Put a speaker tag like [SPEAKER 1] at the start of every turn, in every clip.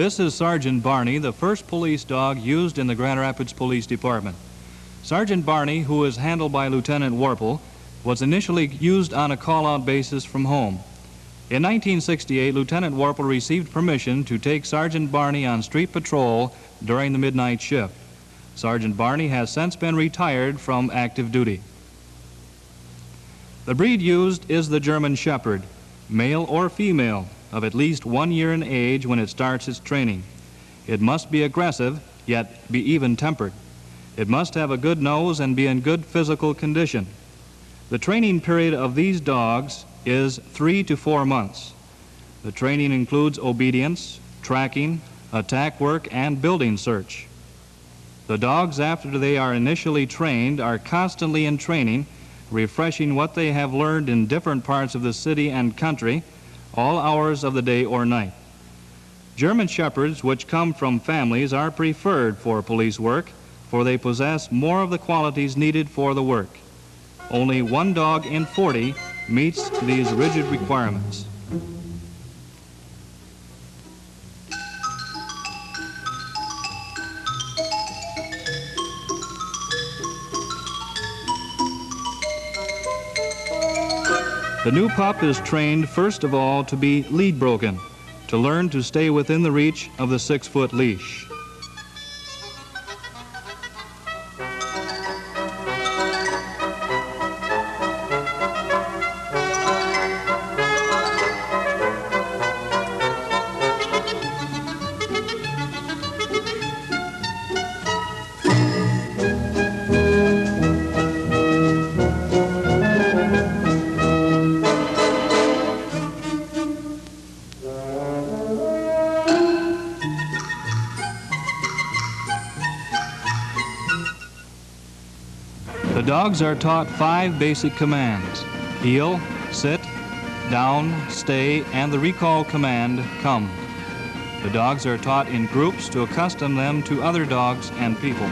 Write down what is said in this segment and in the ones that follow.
[SPEAKER 1] This is Sergeant Barney, the first police dog used in the Grand Rapids Police Department. Sergeant Barney, who is handled by Lieutenant Warple, was initially used on a call-out basis from home. In 1968, Lieutenant Warple received permission to take Sergeant Barney on street patrol during the midnight shift. Sergeant Barney has since been retired from active duty. The breed used is the German Shepherd, male or female, of at least 1 year in age when it starts its training. It must be aggressive, yet be even-tempered. It must have a good nose and be in good physical condition. The training period of these dogs is 3 to 4 months. The training includes obedience, tracking, attack work, and building search. The dogs, after they are initially trained, are constantly in training, refreshing what they have learned in different parts of the city and country, all hours of the day or night. German Shepherds, which come from families, are preferred for police work, for they possess more of the qualities needed for the work. Only 1 dog in 40 meets these rigid requirements. The new pup is trained first of all to be lead broken, to learn to stay within the reach of the 6-foot leash. The dogs are taught 5 basic commands: heel, sit, down, stay, and the recall command, come. The dogs are taught in groups to accustom them to other dogs and people.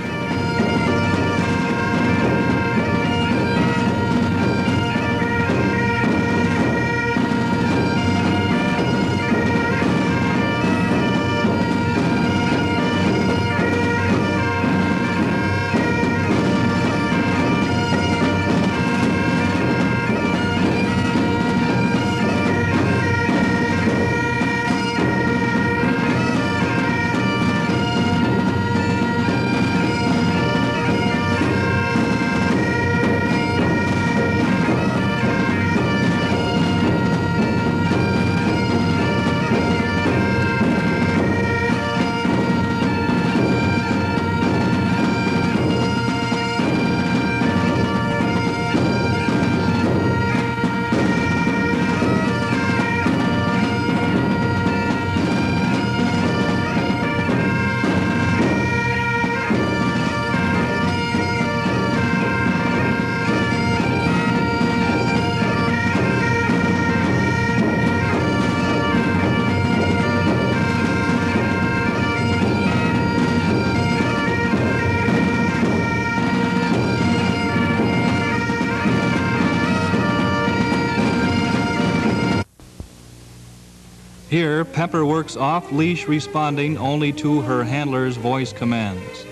[SPEAKER 1] Here, Pepper works off-leash, responding only to her handler's voice commands.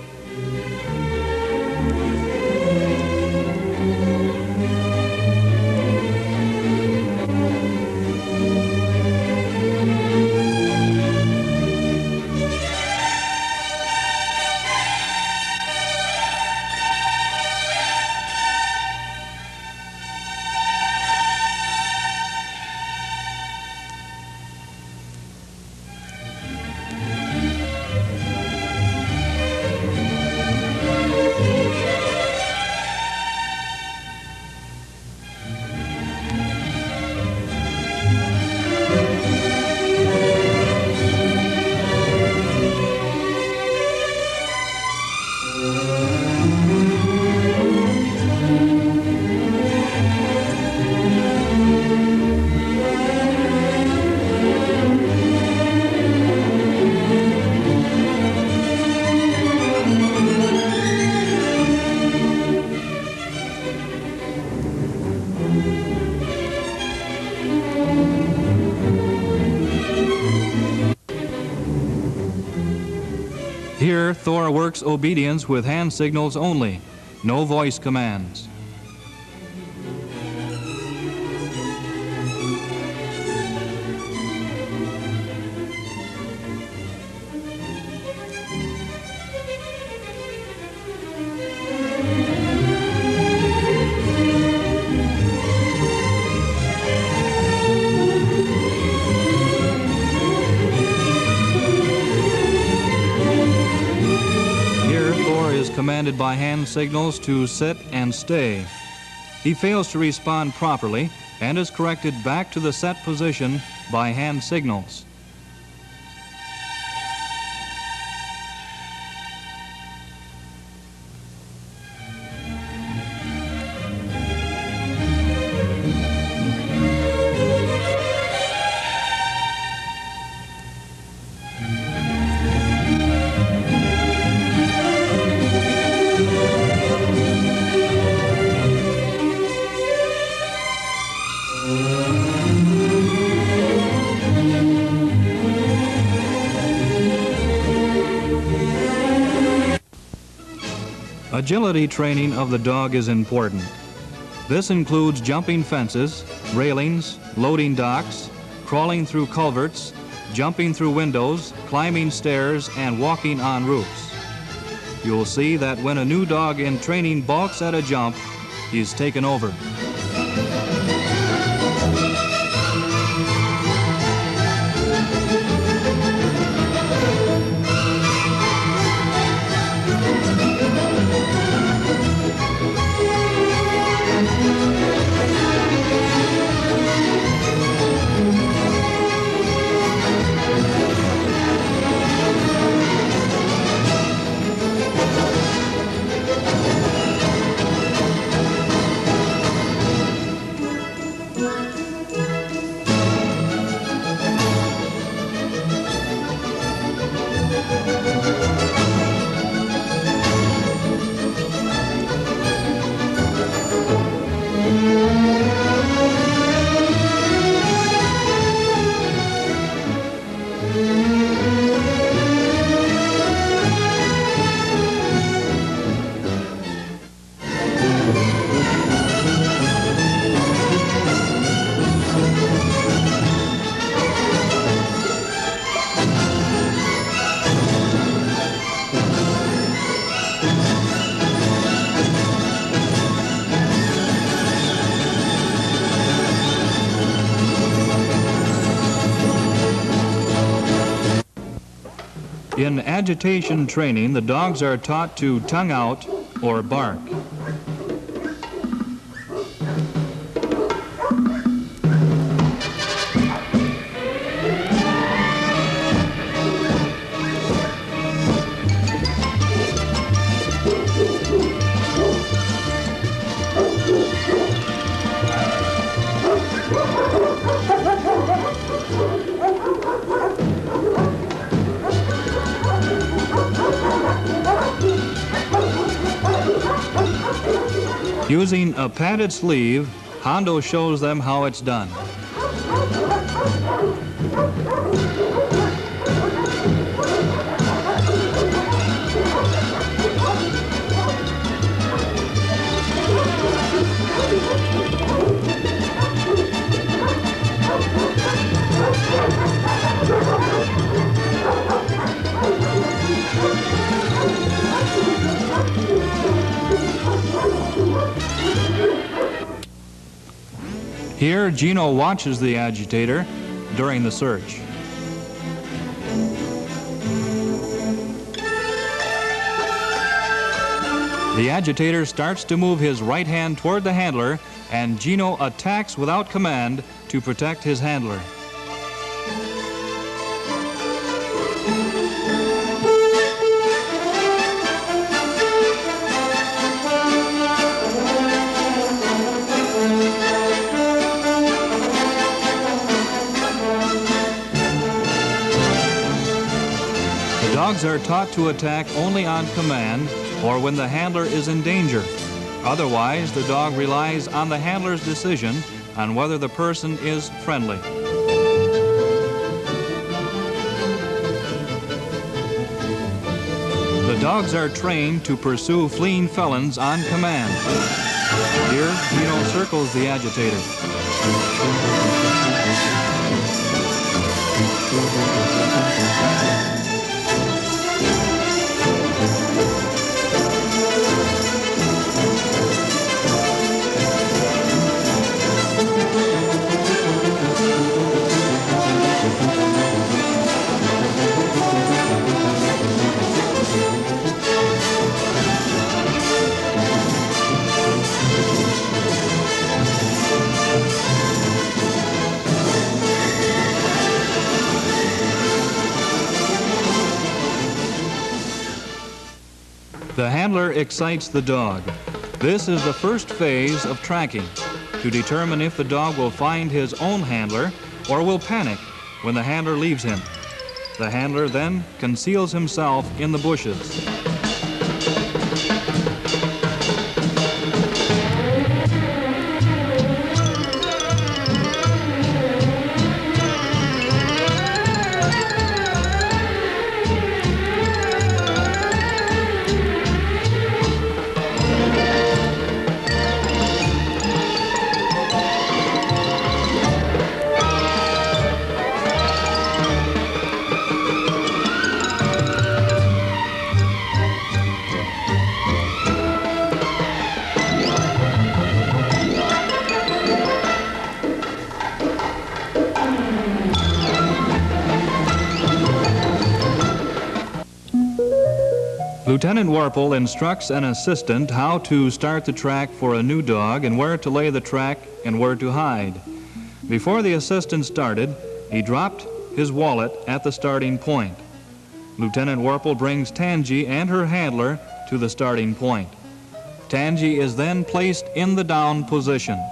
[SPEAKER 1] Here, Thor works obedience with hand signals only, no voice commands. Commanded by hand signals to sit and stay. He fails to respond properly and is corrected back to the set position by hand signals. Agility training of the dog is important. This includes jumping fences, railings, loading docks, crawling through culverts, jumping through windows, climbing stairs, and walking on roofs. You'll see that when a new dog in training balks at a jump, he's taken over. In agitation training, the dogs are taught to tongue out or bark. Using a padded sleeve, Hondo shows them how it's done. Here, Gino watches the agitator during the search. The agitator starts to move his right hand toward the handler, and Gino attacks without command to protect his handler. Dogs are taught to attack only on command or when the handler is in danger. Otherwise, the dog relies on the handler's decision on whether the person is friendly. The dogs are trained to pursue fleeing felons on command. Here, Tino circles the agitator. The handler excites the dog. This is the first phase of tracking to determine if the dog will find his own handler or will panic when the handler leaves him. The handler then conceals himself in the bushes. Lieutenant Warple instructs an assistant how to start the track for a new dog and where to lay the track and where to hide. Before the assistant started, he dropped his wallet at the starting point. Lieutenant Warple brings Tangi and her handler to the starting point. Tangi is then placed in the down position.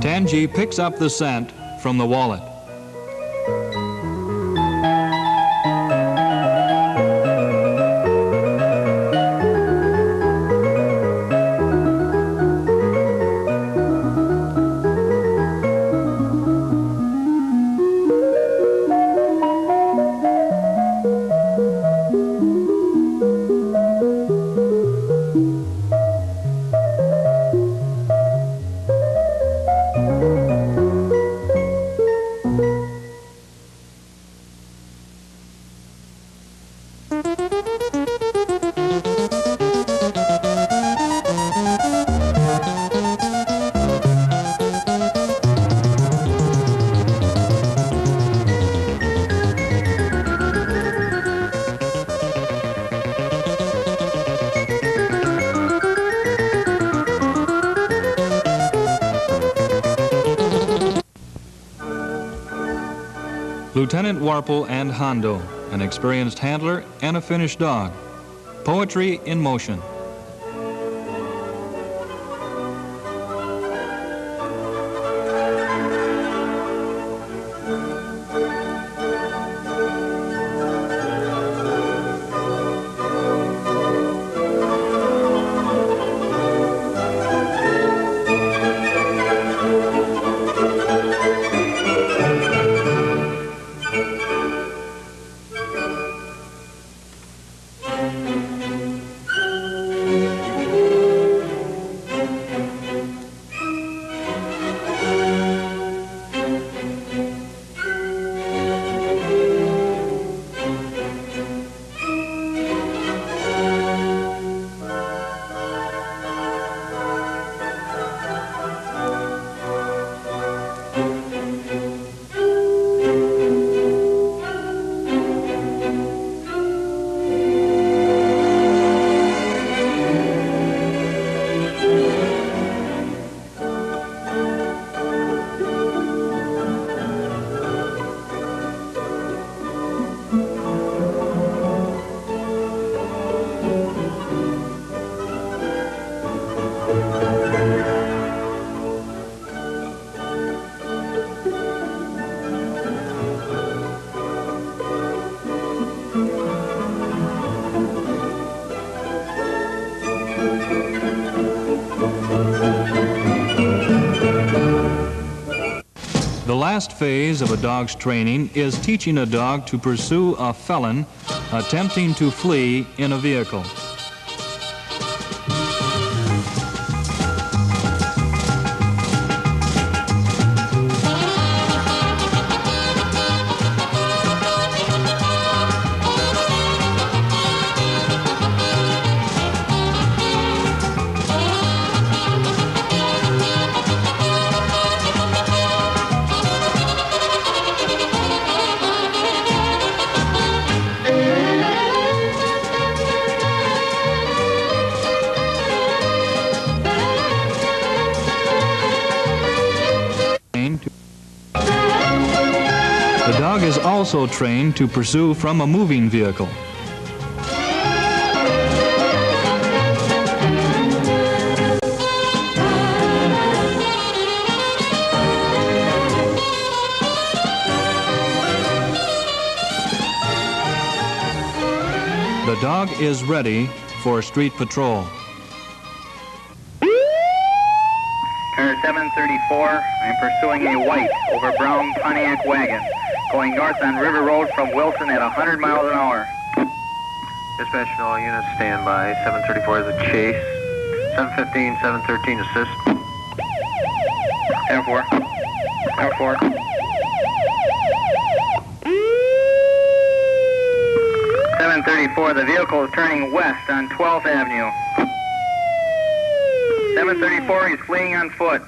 [SPEAKER 1] Tangi picks up the scent from the wallet. Lieutenant Warple and Hondo, an experienced handler and a finished dog. Poetry in motion. The last phase of a dog's training is teaching a dog to pursue a felon attempting to flee in a vehicle. The dog is also trained to pursue from a moving vehicle. The dog is ready for street patrol.
[SPEAKER 2] Car 734, I'm pursuing a white over brown Pontiac wagon, going north on River Road from Wilson at 100 miles an hour.
[SPEAKER 3] Dispatch to all units, stand by. 734 is a chase. 715, 713 assist.
[SPEAKER 2] 10-4. 10-4. 734, the vehicle is turning west on 12th Avenue. 734, he's fleeing on foot.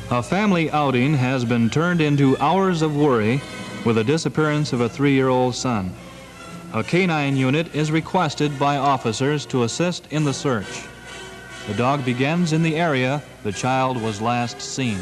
[SPEAKER 1] A family outing has been turned into hours of worry with the disappearance of a 3-year-old son. A K-9 unit is requested by officers to assist in the search. The dog begins in the area the child was last seen.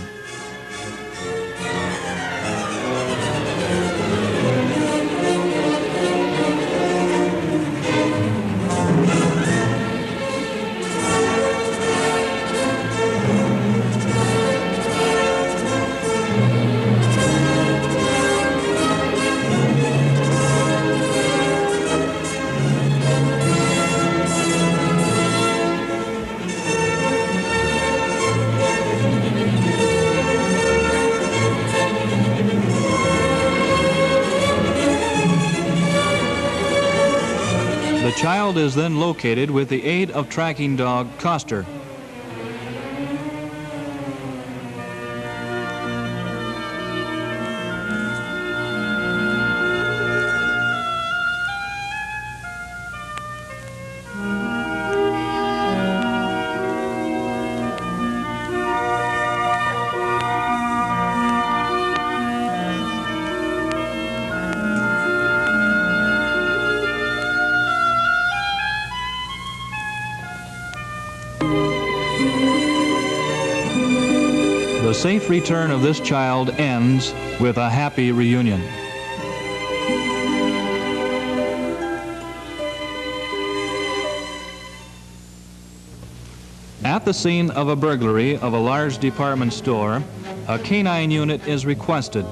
[SPEAKER 1] The child is then located with the aid of tracking dog Coster. The safe return of this child ends with a happy reunion. At the scene of a burglary of a large department store, a K-9 unit is requested.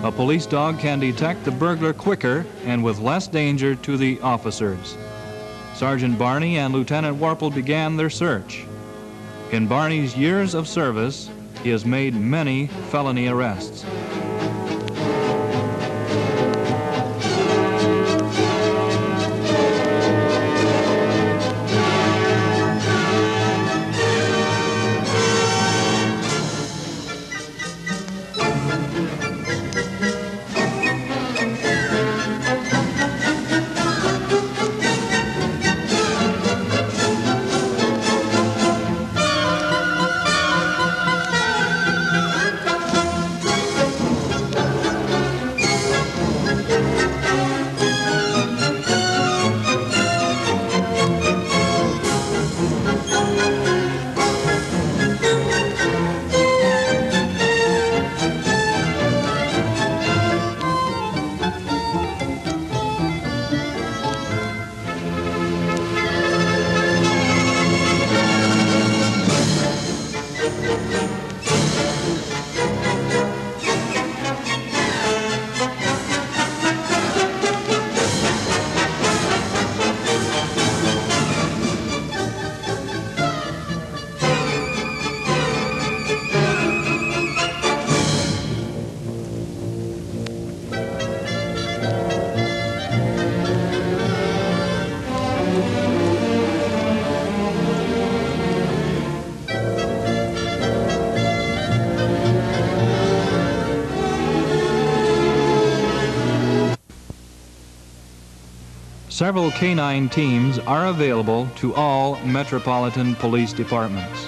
[SPEAKER 1] A police dog can detect the burglar quicker and with less danger to the officers. Sergeant Barney and Lieutenant Warple began their search. In Barney's years of service, he has made many felony arrests. Several K-9 teams are available to all metropolitan police departments.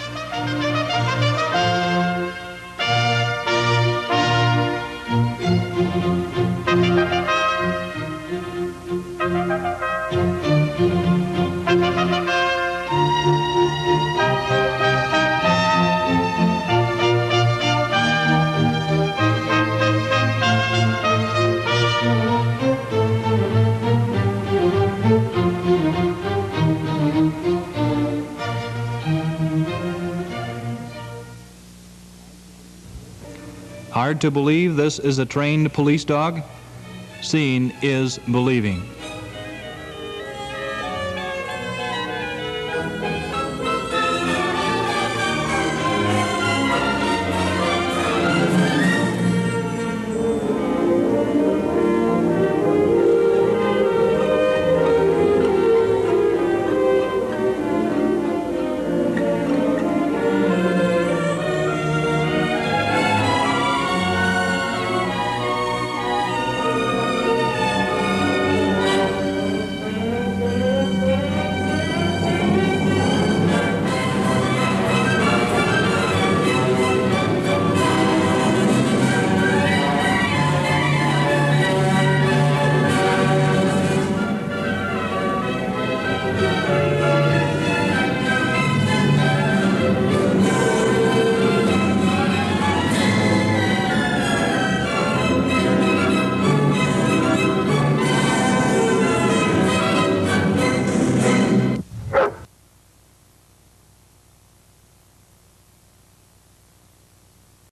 [SPEAKER 1] Hard to believe this is a trained police dog? Seeing is believing.